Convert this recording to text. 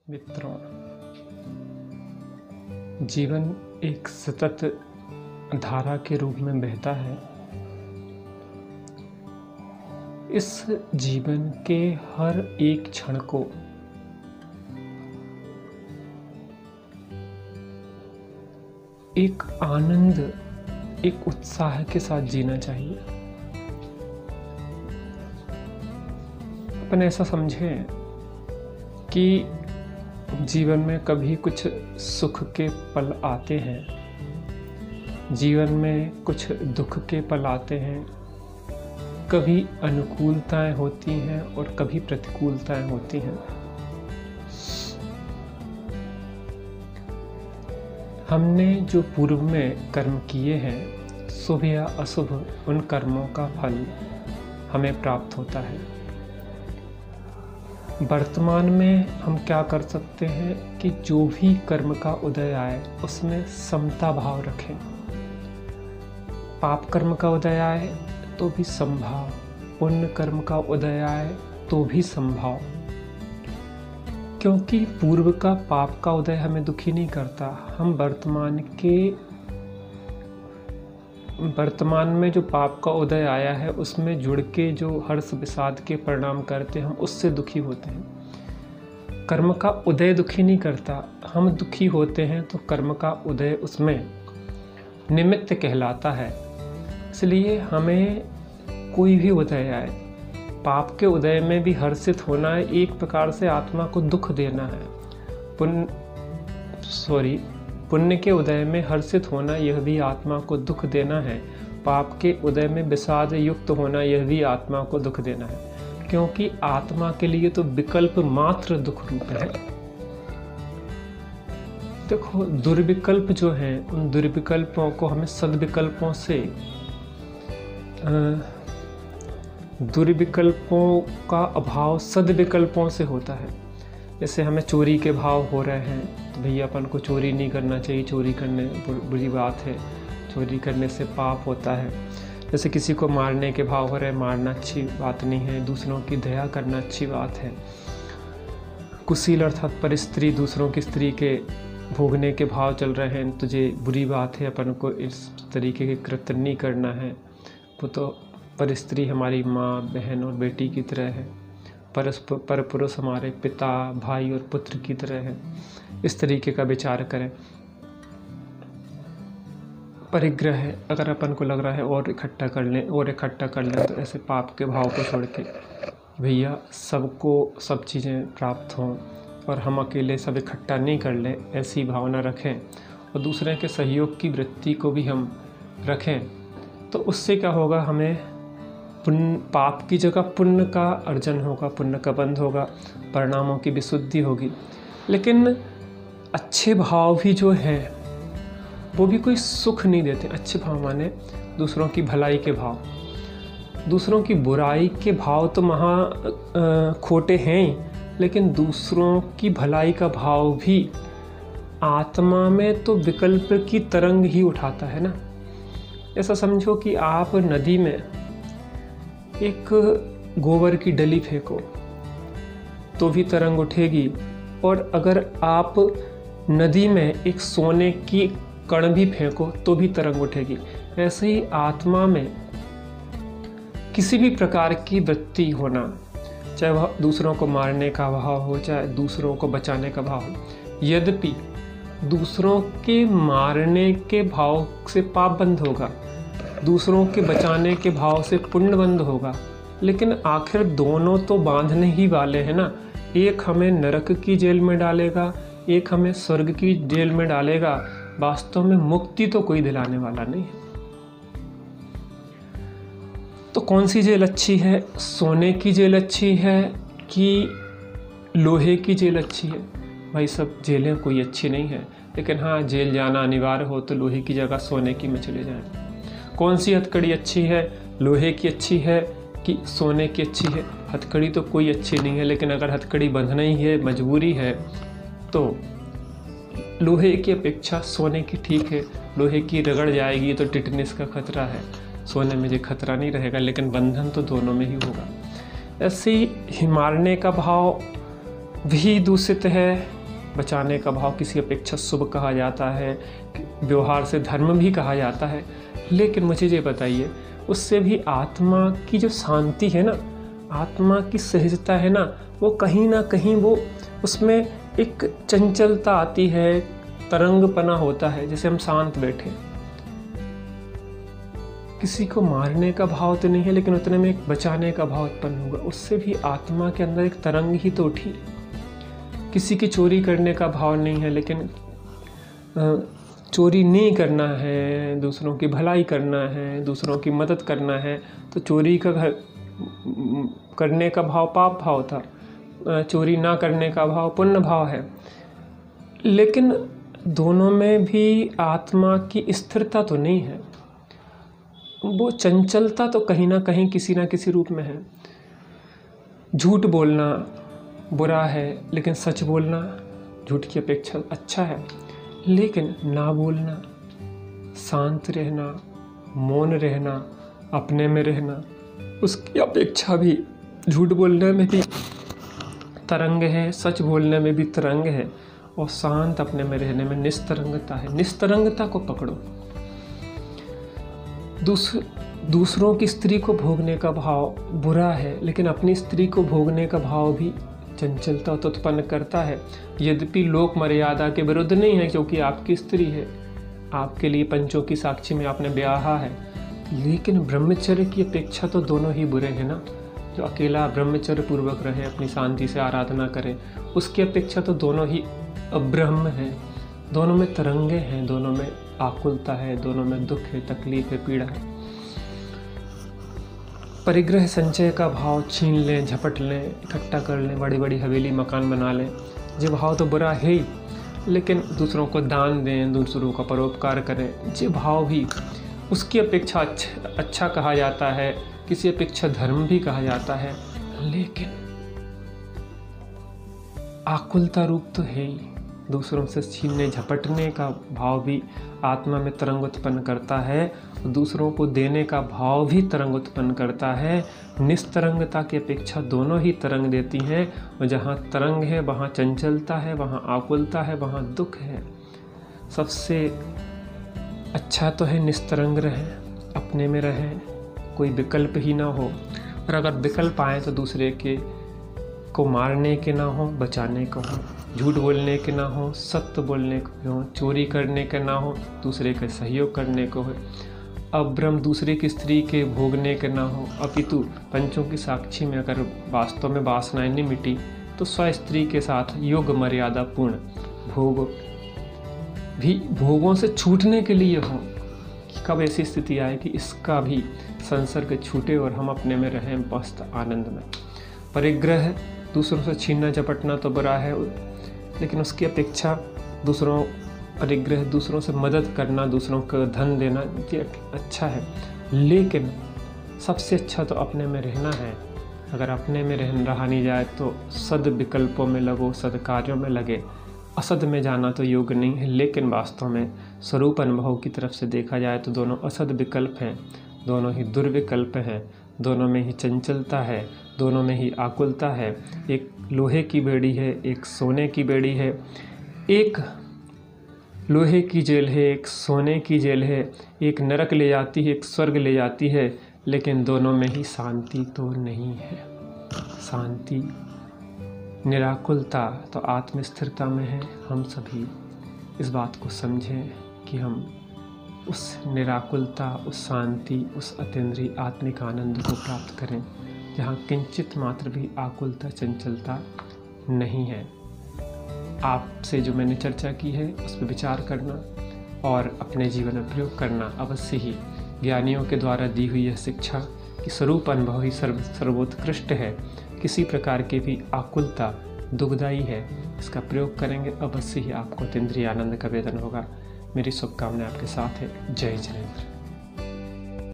मित्रों, जीवन एक सतत धारा के रूप में बहता है। इस जीवन के हर एक क्षण को एक आनंद, एक उत्साह के साथ जीना चाहिए। अपन ऐसा समझें कि जीवन में कभी कुछ सुख के पल आते हैं, जीवन में कुछ दुख के पल आते हैं, कभी अनुकूलताएं होती हैं और कभी प्रतिकूलताएं होती हैं। हमने जो पूर्व में कर्म किए हैं, शुभ या अशुभ, उन कर्मों का फल हमें प्राप्त होता है। वर्तमान में हम क्या कर सकते हैं कि जो भी कर्म का उदय आए उसमें समता भाव रखें। पाप कर्म का उदय आए तो भी समभाव, पुण्य कर्म का उदय आए तो भी समभाव, क्योंकि पूर्व का पाप का उदय हमें दुखी नहीं करता। हम वर्तमान में जो पाप का उदय आया है उसमें जुड़ के जो हर्ष विषाद के परिणाम करते हैं, हम उससे दुखी होते हैं। कर्म का उदय दुखी नहीं करता, हम दुखी होते हैं तो कर्म का उदय उसमें निमित्त कहलाता है। इसलिए हमें कोई भी उदय आए, पाप के उदय में भी हर्षित होना है, एक प्रकार से आत्मा को दुख देना है। पुण्य के उदय में हर्षित होना, यह भी आत्मा को दुख देना है। पाप के उदय में विषाद युक्त होना, यह भी आत्मा को दुख देना है, क्योंकि आत्मा के लिए तो विकल्प मात्र दुख रूप है। देखो, दुर्विकल्प जो हैं, उन दुर्विकल्पों को हमें सद्विकल्पों से, दुर्विकल्पों का अभाव सद्विकल्पों से होता है। जैसे हमें चोरी के भाव हो रहे हैं तो भैया अपन को चोरी नहीं करना चाहिए, चोरी करने बुरी बात है, चोरी करने से पाप होता है। जैसे किसी को मारने के भाव हो रहे हैं, मारना अच्छी बात नहीं है, दूसरों की दया करना अच्छी बात है। कुशील अर्थात परस्त्री, दूसरों की स्त्री के भोगने के भाव चल रहे हैं, तुझे बुरी बात है, अपन को इस तरीके के कृत्य नहीं करना है। वो तो परस्त्री हमारी माँ, बहन और बेटी की तरह है, पर पुरुष हमारे पिता, भाई और पुत्र की तरह है। इस तरीके का विचार करें। परिग्रह है, अगर अपन को लग रहा है और इकट्ठा कर लें तो ऐसे पाप के भाव को छोड़ के भैया सबको सब चीज़ें प्राप्त हों और हम अकेले सब इकट्ठा नहीं कर लें, ऐसी भावना रखें और दूसरे के सहयोग की वृत्ति को भी हम रखें। तो उससे क्या होगा, हमें पाप की जगह पुण्य का अर्जन होगा, पुण्य का बंध होगा, परिणामों की विशुद्धि होगी। लेकिन अच्छे भाव भी जो हैं वो भी कोई सुख नहीं देते। अच्छे भाव माने दूसरों की भलाई के भाव, दूसरों की बुराई के भाव तो खोटे हैं ही, लेकिन दूसरों की भलाई का भाव भी आत्मा में तो विकल्प की तरंग ही उठाता है ना। ऐसा समझो कि आप नदी में एक गोबर की डली फेंको तो भी तरंग उठेगी, और अगर आप नदी में एक सोने की कण भी फेंको तो भी तरंग उठेगी। ऐसे ही आत्मा में किसी भी प्रकार की वृत्ति होना, चाहे वह दूसरों को मारने का भाव हो, चाहे दूसरों को बचाने का भाव हो, यद्यपि दूसरों के मारने के भाव से पाप बंद होगा, दूसरों के बचाने के भाव से पुण्य बंद होगा, लेकिन आखिर दोनों तो बांधने ही वाले हैं ना। एक हमें नरक की जेल में डालेगा, एक हमें स्वर्ग की जेल में डालेगा। वास्तव में मुक्ति तो कोई दिलाने वाला नहीं है। तो कौन सी जेल अच्छी है, सोने की जेल अच्छी है कि लोहे की जेल अच्छी है? भाई सब जेलें कोई अच्छी नहीं है, लेकिन हाँ, जेल जाना अनिवार्य हो तो लोहे की जगह सोने की में चले जाएं। कौन सी हथकड़ी अच्छी है, लोहे की अच्छी है कि सोने की अच्छी है? हथकड़ी तो कोई अच्छी नहीं है, लेकिन अगर हथकड़ी बंधना ही है, मजबूरी है, तो लोहे की अपेक्षा सोने की ठीक है। लोहे की रगड़ जाएगी तो टिटनेस का खतरा है, सोने में ये खतरा नहीं रहेगा, लेकिन बंधन तो दोनों में ही होगा। ऐसे ही मारने का भाव वही दूषित है। बचाने का भाव किसी अपेक्षा शुभ कहा जाता है, व्यवहार से धर्म भी कहा जाता है। लेकिन मुझे ये बताइए, उससे भी आत्मा की जो शांति है ना, आत्मा की सहजता है ना कहीं वो उसमें एक चंचलता आती है, तरंगपना होता है। जैसे हम शांत बैठे, किसी को मारने का भाव तो नहीं है, लेकिन उतने में एक बचाने का भाव उत्पन्न होगा। उससे भी आत्मा के अंदर एक तरंग ही तो उठी। किसी की चोरी करने का भाव नहीं है, लेकिन चोरी नहीं करना है, दूसरों की भलाई करना है, दूसरों की मदद करना है, तो चोरी का करने का भाव पाप भाव था, चोरी ना करने का भाव पुण्य भाव है। लेकिन दोनों में भी आत्मा की स्थिरता तो नहीं है, वो चंचलता तो कहीं ना कहीं किसी ना किसी रूप में है। झूठ बोलना बुरा है, लेकिन सच बोलना झूठ की अपेक्षा अच्छा है। लेकिन ना बोलना, शांत रहना, मौन रहना, अपने में रहना, उसकी अपेक्षा भी झूठ बोलने में भी तरंग है, सच बोलने में भी तरंग है, और शांत अपने में रहने में निस्तरंगता है। निस्तरंगता को पकड़ो। दूसरों की स्त्री को भोगने का भाव बुरा है, लेकिन अपनी स्त्री को भोगने का भाव भी चंचलता तो उत्पन्न करता है। यद्यपि लोक मर्यादा के विरुद्ध नहीं है, क्योंकि आपकी स्त्री है, आपके लिए पंचों की साक्षी में आपने ब्याहा है। लेकिन ब्रह्मचर्य की अपेक्षा तो दोनों ही बुरे हैं ना। जो अकेला ब्रह्मचर्य पूर्वक रहे, अपनी शांति से आराधना करे, उसकी अपेक्षा तो दोनों ही अब्रह्म हैं। दोनों में तरंगे हैं, दोनों में आकुलता है, दोनों में दुख है, तकलीफ है, पीड़ा है। परिग्रह संचय का भाव छीन लें, झपट लें, इकट्ठा कर लें, बड़ी बड़ी हवेली मकान बना लें, ये भाव तो बुरा है ही। लेकिन दूसरों को दान दें, दूसरों का परोपकार करें, ये भाव भी उसकी अपेक्षा अच्छा कहा जाता है, किसी अपेक्षा धर्म भी कहा जाता है। लेकिन आकुलता रूप तो है ही। दूसरों से छीनने झपटने का भाव भी आत्मा में तरंग उत्पन्न करता है, दूसरों को देने का भाव भी तरंग उत्पन्न करता है। निस्तरंगता की अपेक्षा दोनों ही तरंग देती हैं, और जहाँ तरंग है वहाँ चंचलता है, वहाँ आकुलता है, वहाँ दुख है। सबसे अच्छा तो है निस्तरंग रहें, अपने में रहें, कोई विकल्प ही ना हो। और अगर विकल्प आए तो दूसरे के को मारने के ना हो, बचाने को हो, झूठ बोलने के ना हो, सत्य बोलने को हो, चोरी करने के ना हो, दूसरे का सहयोग करने को हो, अब्रह्म दूसरे की स्त्री के भोगने के ना हो, अपितु पंचों की साक्षी में अगर वास्तव में वासनाएं नहीं मिटी तो स्व स्त्री के साथ योग मर्यादा पूर्ण भोग भी भोगों से छूटने के लिए हो। कि कब ऐसी स्थिति आए कि इसका भी संसर्ग छूटे और हम अपने में रहें मस्त आनंद में। परिग्रह दूसरों से छीनना झपटना तो बुरा है, लेकिन उसकी अपेक्षा दूसरों परिग्रह दूसरों से मदद करना, दूसरों को धन देना ये अच्छा है। लेकिन सबसे अच्छा तो अपने में रहना है। अगर अपने में रहा नहीं जाए तो सद विकल्पों में लगो, सद कार्यों में लगे। असद में जाना तो योग नहीं है, लेकिन वास्तव में स्वरूप अनुभव की तरफ से देखा जाए तो दोनों असद विकल्प हैं, दोनों ही दुर्विकल्प हैं, दोनों में ही चंचलता है, दोनों में ही आकुलता है। एक लोहे की बेड़ी है, एक सोने की बेड़ी है, एक लोहे की जेल है, एक सोने की जेल है, एक नरक ले जाती है, एक स्वर्ग ले जाती है, लेकिन दोनों में ही शांति तो नहीं है। शांति निराकुलता तो आत्मस्थिरता में है। हम सभी इस बात को समझें कि हम उस निराकुलता, उस शांति, उस अतीन्द्रिय आत्मिक आनंद को प्राप्त करें जहाँ किंचित मात्र भी आकुलता चंचलता नहीं है। आपसे जो मैंने चर्चा की है उस पर विचार करना और अपने जीवन में प्रयोग करना अवश्य ही। ज्ञानियों के द्वारा दी हुई यह शिक्षा कि स्वरूप अनुभव ही सर्वोत्कृष्ट है। किसी प्रकार की भी आकुलता दुखदायी है, इसका प्रयोग करेंगे अवश्य ही आपको अतीन्द्रिय आनंद का वेदन होगा। मेरी शुभकामनाएं आपके साथ है। जय जिनेंद्र।